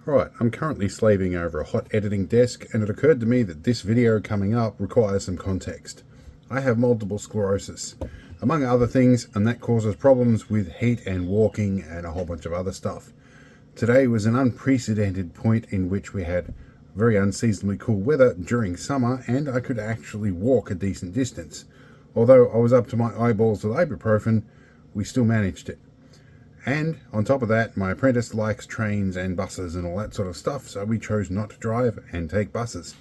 Right, I'm currently slaving over a hot editing desk, and it occurred to me that this video coming up requires some context. I have multiple sclerosis, among other things, and that causes problems with heat and walking and a whole bunch of other stuff. Today was an unprecedented point in which we had very unseasonably cool weather during summer, and I could actually walk a decent distance. Although I was up to my eyeballs with ibuprofen, we still managed it. And on top of that, my apprentice likes trains and buses and all that sort of stuff, so we chose not to drive and take buses.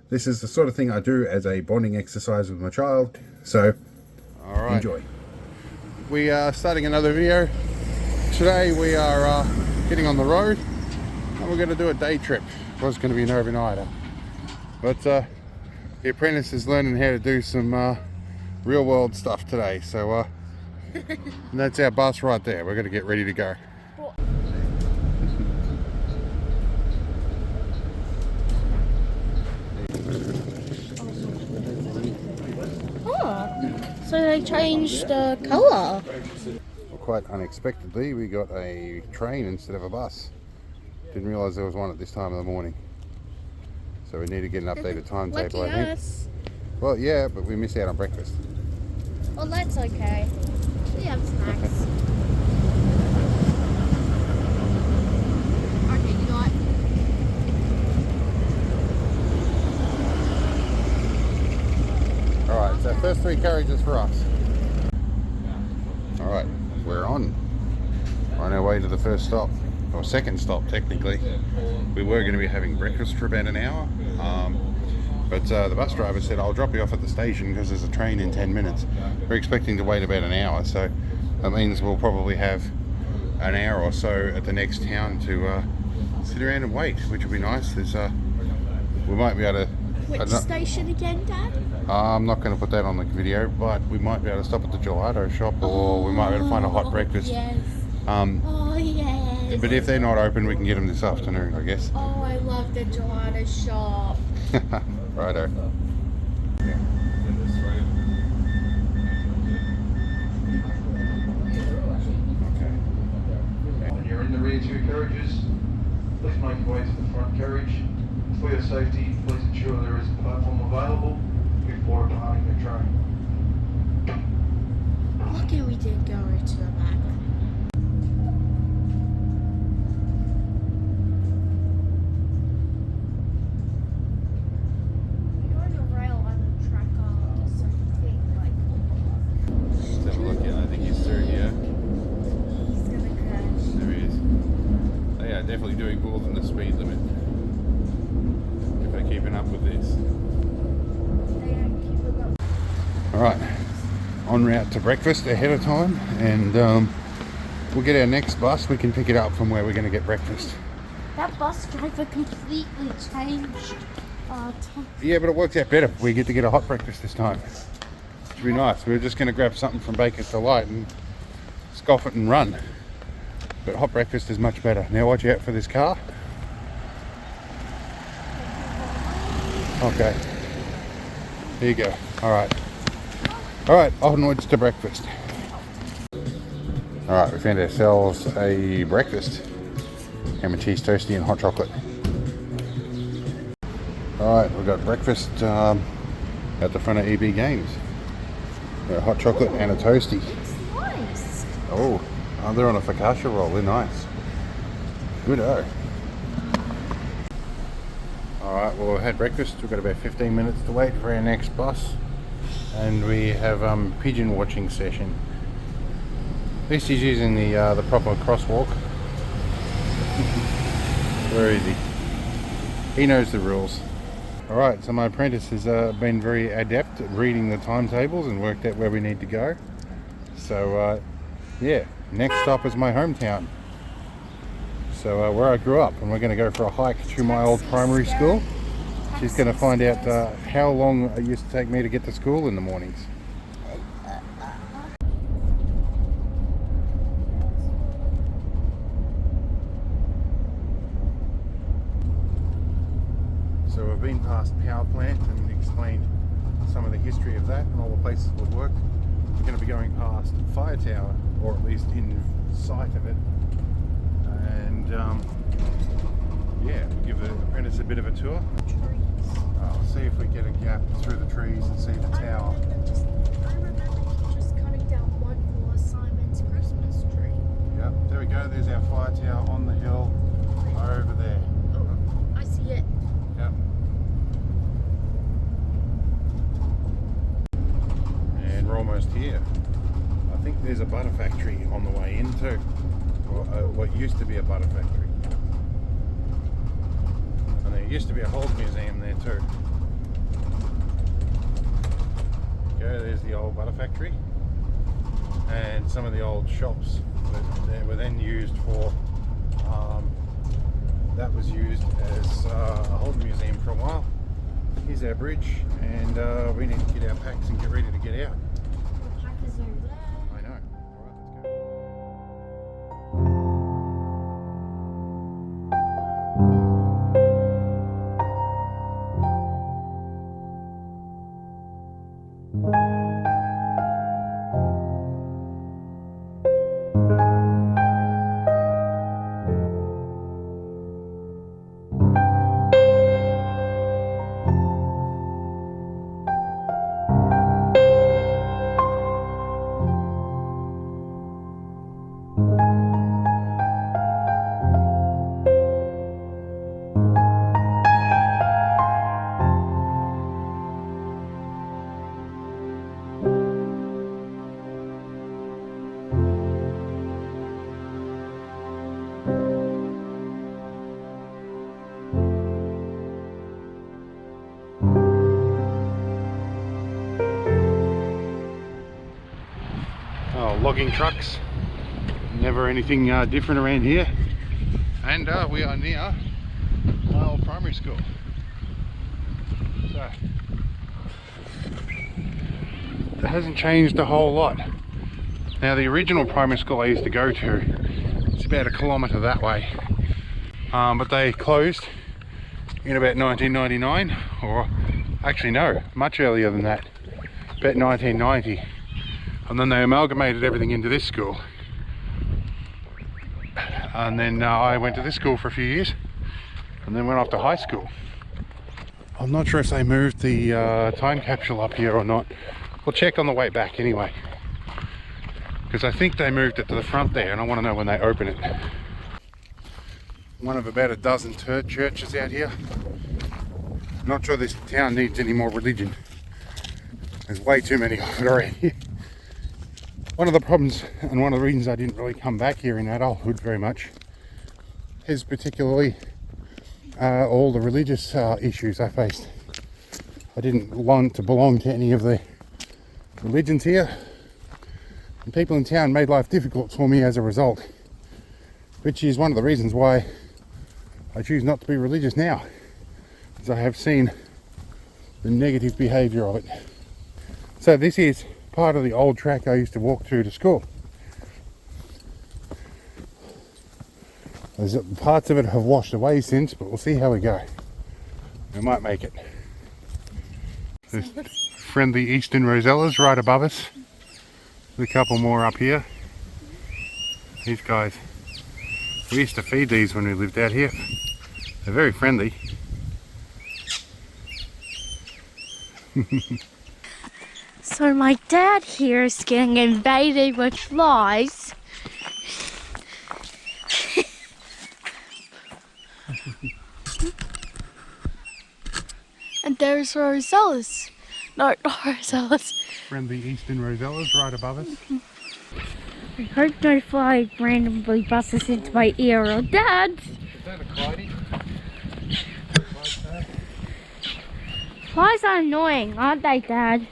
This is the sort of thing I do as a bonding exercise with my child, so enjoy. We are starting another video. Today we are getting on the road and we're going to do a day trip. It was going to be an overnighter, but the apprentice is learning how to do some real world stuff today, so and that's our bus right there. We're going to get ready to go. Oh, so they changed the colour. Well, quite unexpectedly, we got a train instead of a bus. Didn't realise there was one at this time of the morning. So we need to get an updated timetable, I think. Us. Well, yeah, but we missed out on breakfast. Well, that's okay. We have snacks. Okay, you know what? Alright, so first 3 carriages for us. Alright, we're on our way to the first stop, or second stop technically. We were going to be having breakfast for about an hour, but the bus driver said, I'll drop you off at the station because there's a train in 10 minutes. We're expecting to wait about an hour, so that means we'll probably have an hour or so at the next town to sit around and wait, which will be nice. There's, we might be able to... Which station again, Dad? I'm not going to put that on the video, but we might be able to stop at the gelato shop, or we might be able to find a hot breakfast. Yes. Oh yes. But if they're not open, we can get them this afternoon, I guess. Oh, I love the gelato shop. Righto. When you're in the rear 2 carriages, please make your way to the front carriage. For your safety, please ensure there is a platform available before departing the train. Lucky we did go to the back. Definitely doing more than the speed limit if they're keeping up with this. Alright, en route to breakfast ahead of time, and we'll get our next bus. We can pick it up from where we're going to get breakfast. That bus driver completely changed our time. Yeah, but it works out better. We get to get a hot breakfast this time. Should be nice. We were just going to grab something from Baker's Delight and scoff it and run. But hot breakfast is much better. Now watch out for this car. Okay. Here you go. Alright. Alright, onwards to breakfast. Alright, we found ourselves a breakfast. Ham and cheese toastie and hot chocolate. Alright, we've got breakfast at the front of EB Games. We've got a hot chocolate and a toastie. It's nice. Oh, they're on a focaccia roll. They're nice. Good-o. Alright, well, we've had breakfast. We've got about 15 minutes to wait for our next bus. And we have pigeon watching session. At least he's using the proper crosswalk. Very easy. He knows the rules. Alright, so my apprentice has been very adept at reading the timetables and worked out where we need to go. So, yeah. Next stop is my hometown. So where I grew up, and we're going to go for a hike through my old primary school. She's going to find out how long it used to take me to get to school in the mornings. So we've been past power plant and explained some of the history of that and all the places we've worked. We're going to be going past Fire Tower, or at least in sight of it, and Yeah, we'll give the apprentice a bit of a tour. I'll see if we get a gap through the trees and see the tower. I remember just cutting down one for Simon's Christmas tree. Yep, there we go. There's our fire tower on the hill over there. Oh, I see it. Yep. And we're almost here. I think there's a butter factory on the way in too. Or what used to be a butter factory. And there used to be a Holt museum there too. Okay, there's the old butter factory. And some of the old shops that were then used for, that was used as a Holt museum for a while. Here's our bridge, and we need to get our packs and get ready to get out. The pack is over there. I know. All right, let's go. Logging trucks, never anything different around here, and we are near my old primary school. So it hasn't changed a whole lot. Now the original primary school I used to go to, it's about 1 kilometre that way, but they closed in about 1999, or actually no, much earlier than that, about 1990. And then they amalgamated everything into this school. And then I went to this school for a few years and then went off to high school. I'm not sure if they moved the time capsule up here or not. We'll check on the way back anyway, because I think they moved it to the front there and I want to know when they open it. One of about a dozen churches out here. I'm not sure this town needs any more religion. There's way too many of it around here. One of the problems, and one of the reasons I didn't really come back here in adulthood very much, is particularly all the religious issues I faced. I didn't want to belong to any of the religions here, and people in town made life difficult for me as a result, which is one of the reasons why I choose not to be religious now, because I have seen the negative behaviour of it. So this is part of the old track I used to walk to school. There's parts of it have washed away since, but we'll see how we go. We might make it. There's friendly eastern rosellas right above us. There's a couple more up here. These guys, we used to feed these when we lived out here. They're very friendly. So my dad here is getting invaded with flies. And there's rosellas. No, not rosellas. Friendly eastern rosellas right above us. I hope no fly randomly busts into my ear or Dad's. Is that a clyde? Flies are annoying, aren't they, Dad?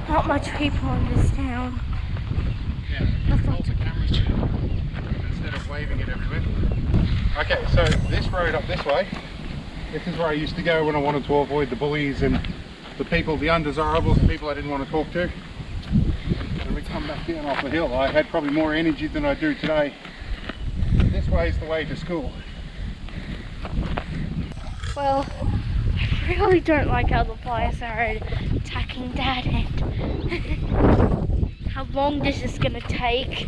Not much people in this town. Yeah, hold the camera instead of waving it everywhere. Okay, so this road up this way, this is where I used to go when I wanted to avoid the bullies and the people, the undesirables, the people I didn't want to talk to. When we come back down off the hill, I had probably more energy than I do today. This way is the way to school. Well, I really don't like how the flies are attacking Dad and how long this is gonna take.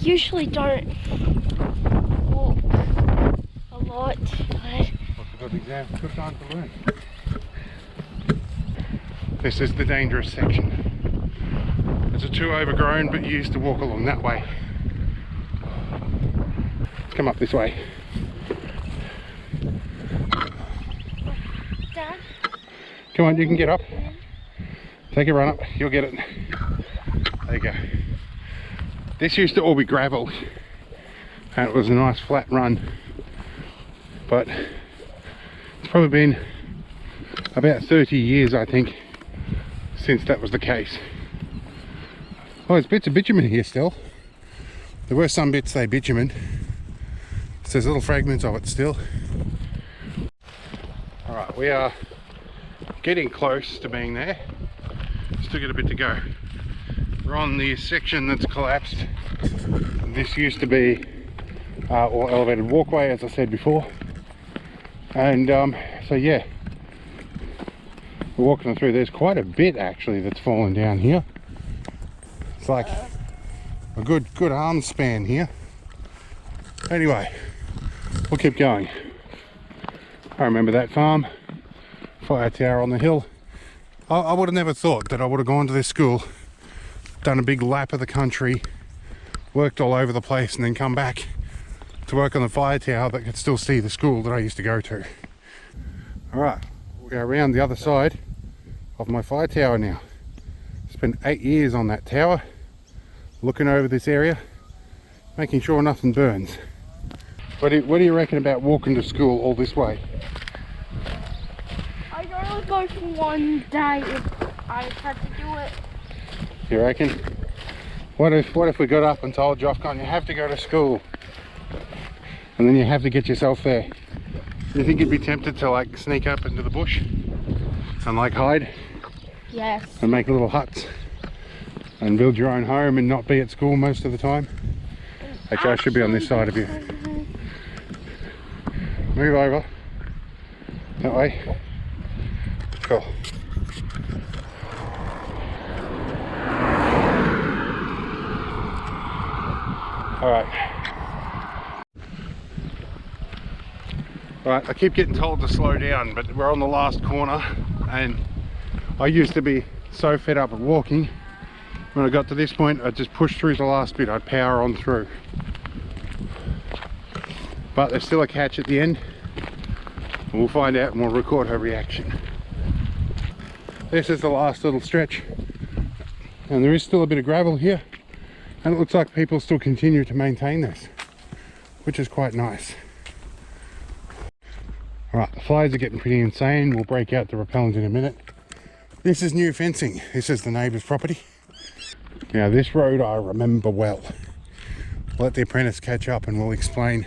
usually don't walk a lot, but What's a good exam? Good time to learn. This is the dangerous section. It's a too overgrown, but you used to walk along that way. Let's come up this way. Dad, Come on, you can get up. Take a run up, you'll get it. There you go. This used to all be gravel, and it was a nice flat run. But it's probably been about 30 years, I think, since that was the case. Oh, there's bits of bitumen here still. There were some bits they bitumen. So there's little fragments of it still. Alright, we are getting close to being there. Still got a bit to go. We're on the section that's collapsed. This used to be all elevated walkway, as I said before. And so yeah, we're walking through. There's quite a bit actually that's fallen down here. It's like a good arm span here. Anyway, we'll keep going. I remember that farm, fire tower on the hill. I would have never thought that I would have gone to this school, done a big lap of the country, worked all over the place, and then come back to work on the fire tower that could still see the school that I used to go to. Alright, we're around the other side of my fire tower now. Spent 8 years on that tower, looking over this area, making sure nothing burns. What do you reckon about walking to school all this way? I'd only go for one day if I had to do it. You reckon? What if we got up and told Jofcon you have to go to school, and then you have to get yourself there? Do you think you'd be tempted to like sneak up into the bush and like hide? Yes. And make little huts and build your own home and not be at school most of the time? Okay, I should be on this side of you. Move over. That way. Cool. Alright. Right, I keep getting told to slow down, but we're on the last corner, and I used to be so fed up with walking. When I got to this point, I'd just push through the last bit, I'd power on through. But there's still a catch at the end. We'll find out and we'll record her reaction. This is the last little stretch, and there is still a bit of gravel here, and it looks like people still continue to maintain this, which is quite nice. Alright, the flies are getting pretty insane. We'll break out the repellent in a minute. This is new fencing. This is the neighbour's property. Now this road I remember well. Let the apprentice catch up and we'll explain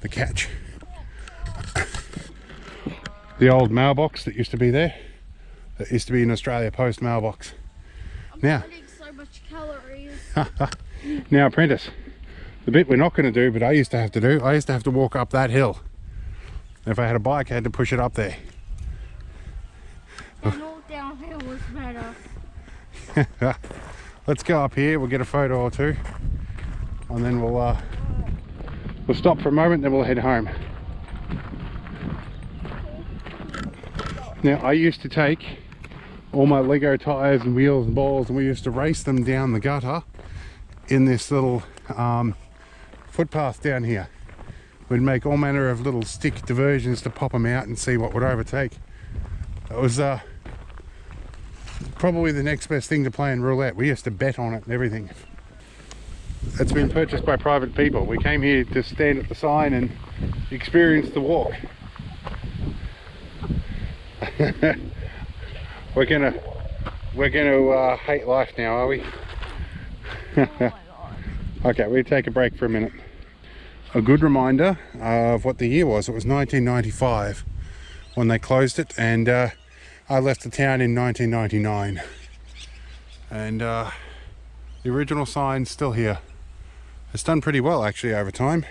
the catch. The old mailbox that used to be there. That used to be an Australia Post mailbox. Now, burning so much calories. now apprentice, the bit we're not going to do, but I used to have to do, I used to have to walk up that hill. If I had a bike, I had to push it up there. And all downhill was better. Let's go up here, we'll get a photo or two, and then we'll stop for a moment, then we'll head home. Now, I used to take all my Lego tires and wheels and balls, and we used to race them down the gutter in this little footpath down here. We'd make all manner of little stick diversions to pop them out and see what would overtake. It was probably the next best thing to playing roulette. We used to bet on it and everything. It's been purchased by private people. We came here to stand at the sign and experience the walk. We're gonna hate life now, are we? Oh my god. Okay, we'll take a break for a minute. A good reminder of what the year was. It was 1995 when they closed it, and I left the town in 1999. And the original sign's still here. It's done pretty well actually over time.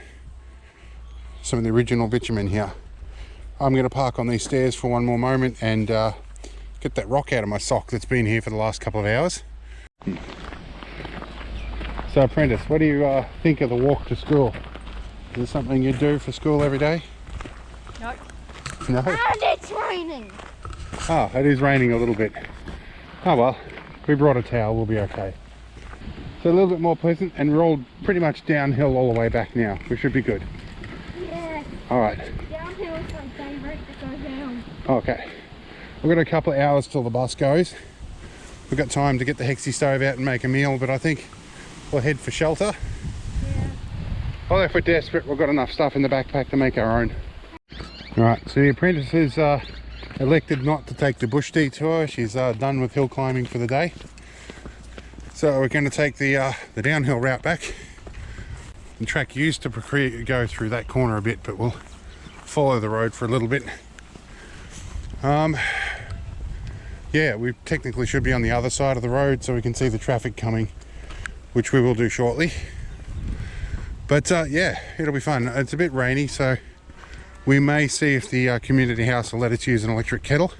Some of the original bitumen here. I'm going to park on these stairs for one more moment and get that rock out of my sock that's been here for the last couple of hours. So apprentice, what do you think of the walk to school? Is it something you do for school every day? No. No? And it's raining. Oh, it is raining a little bit. Oh well, we brought a towel, we'll be okay. So a little bit more pleasant, and we're all pretty much downhill all the way back now. We should be good. Yeah. Alright. Downhill is my favourite to go down. Okay. We've got a couple of hours till the bus goes. We've got time to get the Hexie stove out and make a meal, but I think we'll head for shelter. Yeah. Although if we're desperate, we've got enough stuff in the backpack to make our own. Alright, so the apprentice has elected not to take the bush detour. She's done with hill climbing for the day. So we're going to take the downhill route back. The track used to go through that corner a bit, but we'll follow the road for a little bit. Yeah, we technically should be on the other side of the road so we can see the traffic coming, which we will do shortly. But yeah, it'll be fun. It's a bit rainy, so we may see if the community house will let us use an electric kettle.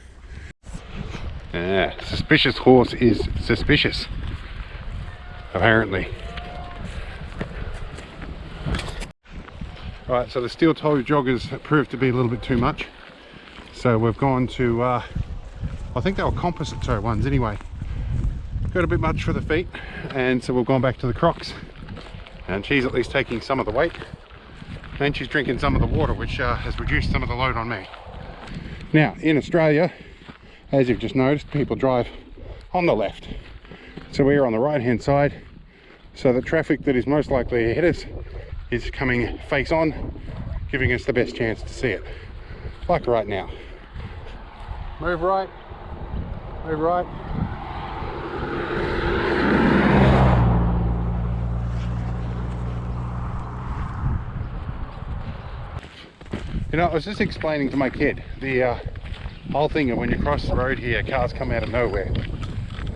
Yeah, suspicious horse is suspicious, apparently. Alright, so the steel-toed joggers proved to be a little bit too much. So we've gone to, I think they were composite toe ones anyway. Got a bit much for the feet, and so we've gone back to the Crocs. And she's at least taking some of the weight. And she's drinking some of the water, which has reduced some of the load on me. Now, in Australia, as you've just noticed, people drive on the left. So we're on the right-hand side. So the traffic that is most likely to hit us is coming face on, giving us the best chance to see it. Like right now. Move right. Move right. You know, I was just explaining to my kid the whole thing of when you cross the road here, cars come out of nowhere.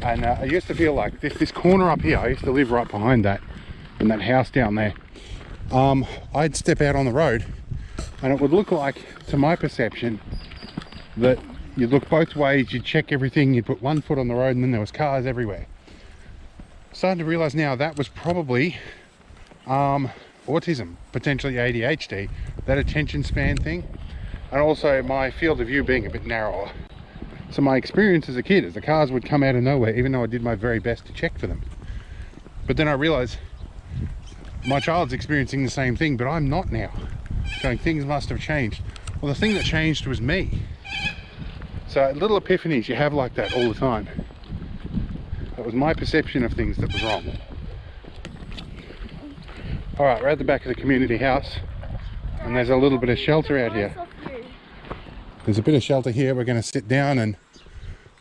And I used to feel like this corner up here, I used to live right behind that, in that house down there. I'd step out on the road and it would look like, to my perception, that you'd look both ways, you'd check everything, you'd put one foot on the road, and then there was cars everywhere. Starting to realize now that was probably autism, potentially ADHD, that attention span thing, and also my field of view being a bit narrower. So my experience as a kid is the cars would come out of nowhere, even though I did my very best to check for them. But then I realized my child's experiencing the same thing, but I'm not now. Going, things must have changed. Well, the thing that changed was me. So little epiphanies you have like that all the time. That was my perception of things that was wrong. All right, we're at the back of the community house, and there's a little bit of shelter out here. There's a bit of shelter here. We're going to sit down and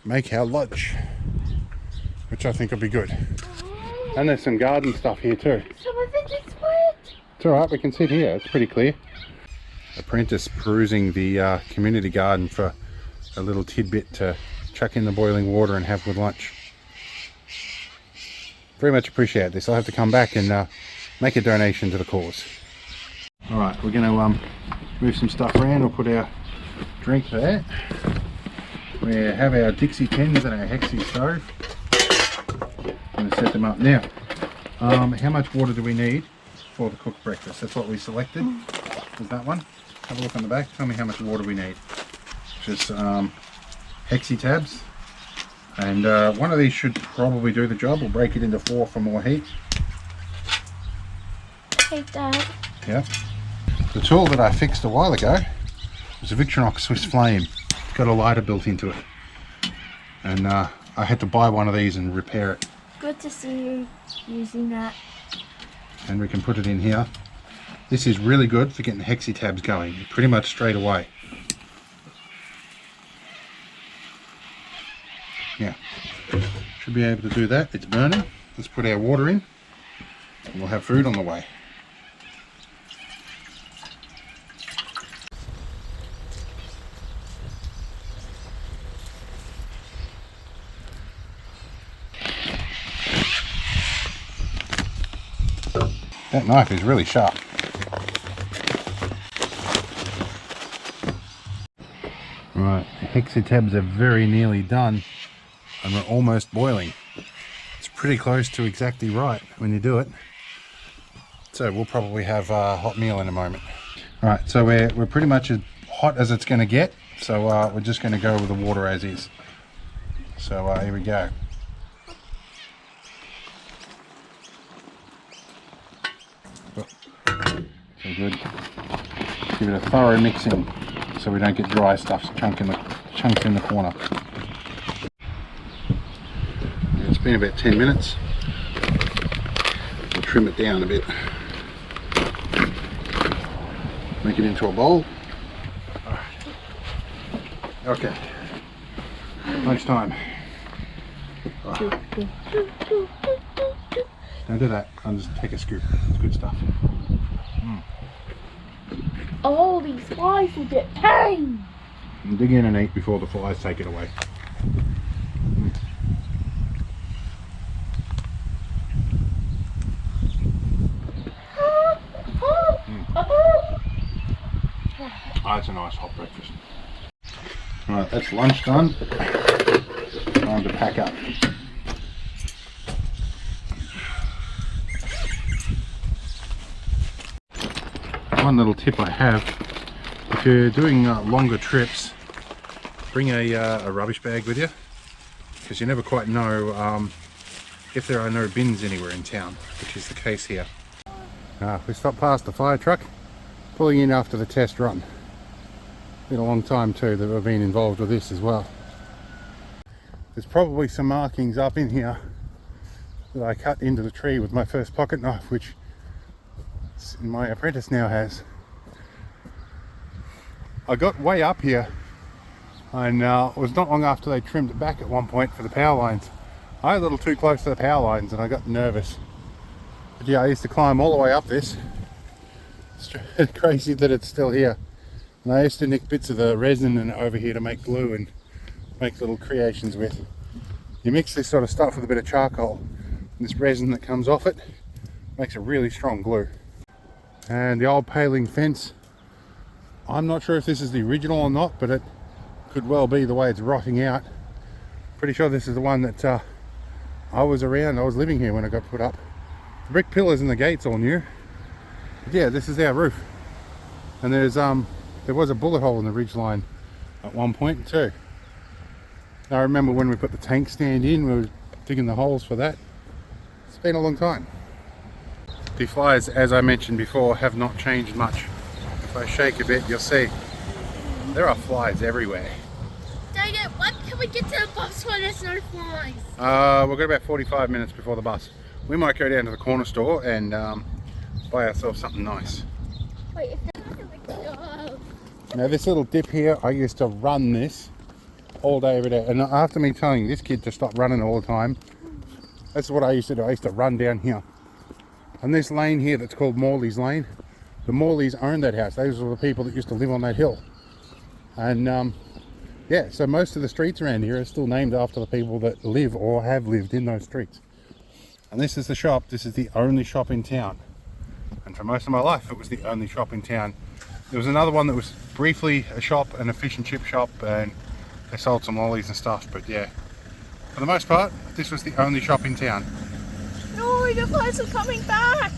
make our lunch, which I think will be good. And there's some garden stuff here too. It's all right, we can sit here. It's pretty clear. Apprentice perusing the community garden for a little tidbit to chuck in the boiling water and have with lunch. Very much appreciate this. I'll have to come back and make a donation to the cause. All right, we're going to move some stuff around. We'll put our drink there. We have our Dixie tins and our Hexie stove. I'm going to set them up now. How much water do we need for the cooked breakfast? That's what we selected. Is that one? Have a look on the back. Tell me how much water we need. Just Hexie tabs. And one of these should probably do the job. We'll break it into 4 for more heat. Hey, Dad. Yeah. The tool that I fixed a while ago was a Victronox Swiss Flame. It's got a lighter built into it. And I had to buy one of these and repair it. Good to see you using that. And we can put it in here. This is really good for getting Hexie tabs going pretty much straight away. Yeah, should be able to do that. It's burning. Let's put our water in and we'll have food on the way. That knife is really sharp. Right, the Hexie tabs are very nearly done and we're almost boiling. It's pretty close to exactly right when you do it. So we'll probably have a hot meal in a moment. All right, so we're pretty much as hot as it's going to get. So we're just going to go with the water as is. So here we go. So good. Give it a thorough mixing so we don't get dry stuff chunks in the corner. It's been about 10 minutes. We'll trim it down a bit. Make it into a bowl. Alright. Okay. Lunchtime. Right. Don't do that. I'll just take a scoop. It's good stuff. All these flies will get tamed. And dig in and eat before the flies take it away. Oh, it's a nice hot breakfast. Alright, that's lunch done. Time to pack up. One little tip I have, if you're doing longer trips, bring a rubbish bag with you, because you never quite know if there are no bins anywhere in town, which is the case here. We stopped past the fire truck, pulling in after the test run. Been a long time too that we've been involved with this as well. There's probably some markings up in here that I cut into the tree with my first pocket knife, which my apprentice now has. I got way up here and it was not long after they trimmed it back at one point for the power lines. I was a little too close to the power lines and I got nervous. But yeah, I used to climb all the way up this. It's crazy that it's still here. And I used to nick bits of the resin and over here to make glue and make little creations with. You mix this sort of stuff with a bit of charcoal, and this resin that comes off it makes a really strong glue. And the old paling fence, I'm not sure if this is the original or not, but it could well be the way it's rotting out. Pretty sure this is the one that I was living here when it got put up. The brick pillars and the gates all new. But yeah, this is our roof. And there was a bullet hole in the ridge line at one point too. I remember when we put the tank stand in, we were digging the holes for that. It's been a long time. The flies, as I mentioned before, have not changed much. If I shake a bit, you'll see there are flies everywhere. Dang it, when can we get to the bus when there's no flies? We've got about 45 minutes before the bus. We might go down to the corner store and buy ourselves something nice. Wait, if Now this little dip here, I used to run this all day every day, and after me telling this kid to stop running all the time, that's what I used to do. I used to run down here. And this lane here that's called Morley's Lane, the Morleys owned that house. Those were the people that used to live on that hill. And yeah, so most of the streets around here are still named after the people that live or have lived in those streets. And this is the shop. This is the only shop in town. And for most of my life, it was the only shop in town. There was another one that was briefly a shop, and a fish and chip shop, and they sold some lollies and stuff, but yeah. For the most part, this was the only shop in town. no, the flies are coming back.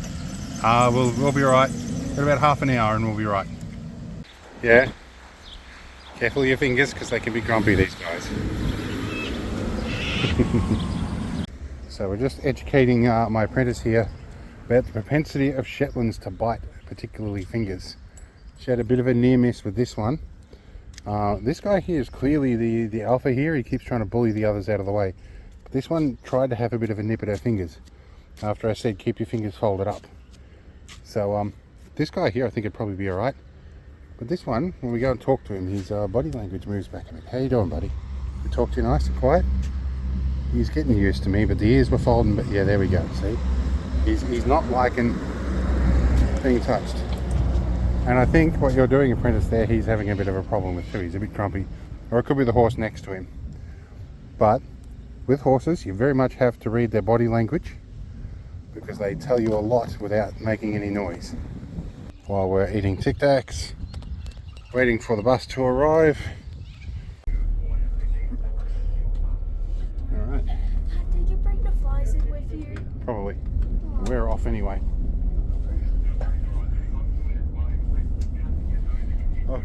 We'll be alright. Got about half an hour and we'll be right. Yeah. Careful of your fingers because they can be grumpy, these guys. So we're just educating my apprentice here about the propensity of Shetlands to bite, particularly fingers. She had a bit of a near miss with this one. This guy here is clearly the alpha here. He keeps trying to bully the others out of the way. But this one tried to have a bit of a nip at her fingers after I said keep your fingers folded up. So this guy here I think would probably be alright. But this one, when we go and talk to him, his body language moves back a bit. How you doing, buddy? We talk to you nice and quiet. He's getting used to me, but the ears were folding. But yeah, there we go. See, he's not liking being touched. And I think what you're doing, apprentice, there, he's having a bit of a problem with too. He's a bit grumpy, or it could be the horse next to him. But with horses, you very much have to read their body language because they tell you a lot without making any noise. While we're eating Tic Tacs, waiting for the bus to arrive. All right. Did you bring the flies in with you? Probably. We're off anyway. Okay.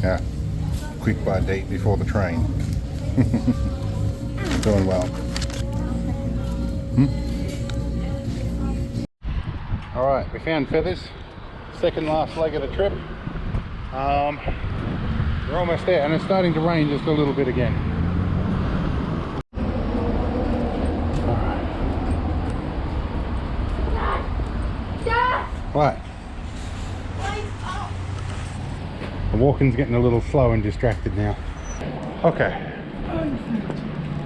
Yeah, quick bite eat before the train. Doing well. Alright, we found feathers. Second last leg of the trip. We're almost there, and it's starting to rain just a little bit again. What? The walking's getting a little slow and distracted now. Okay.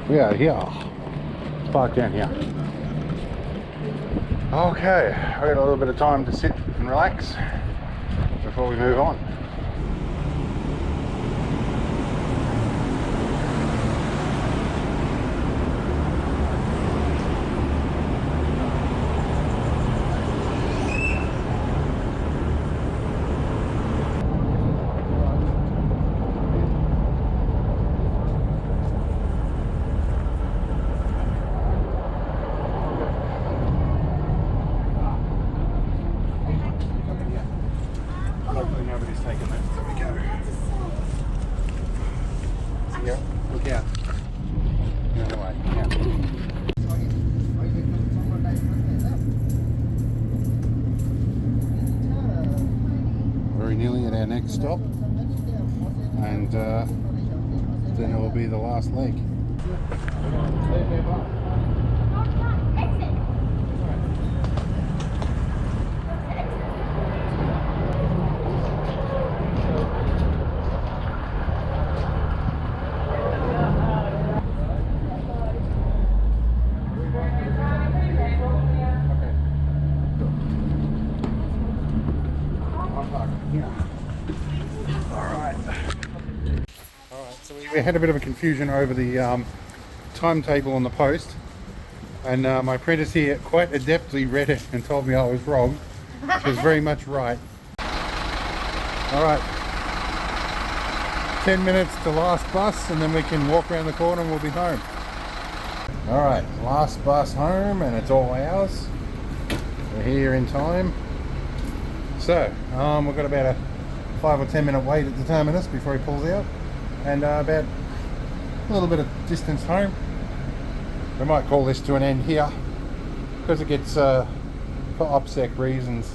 We are here. Let's park down here. Okay, I've got a little bit of time to sit and relax before we move on. Hopefully nobody's taken that. There we go. Yep, look out. The other way, yeah. Very nearly at our next stop. And then it will be the last leg. We had a bit of a confusion over the timetable on the post, and my apprentice here quite adeptly read it and told me I was wrong. She was very much right. Alright, 10 minutes to last bus, and then we can walk around the corner and we'll be home. Alright, last bus home, and it's all ours. We're here in time. So, we've got about a 5 or 10 minute wait at the terminus before he pulls out, and about a little bit of distance home. We might call this to an end here because it gets, for OPSEC reasons,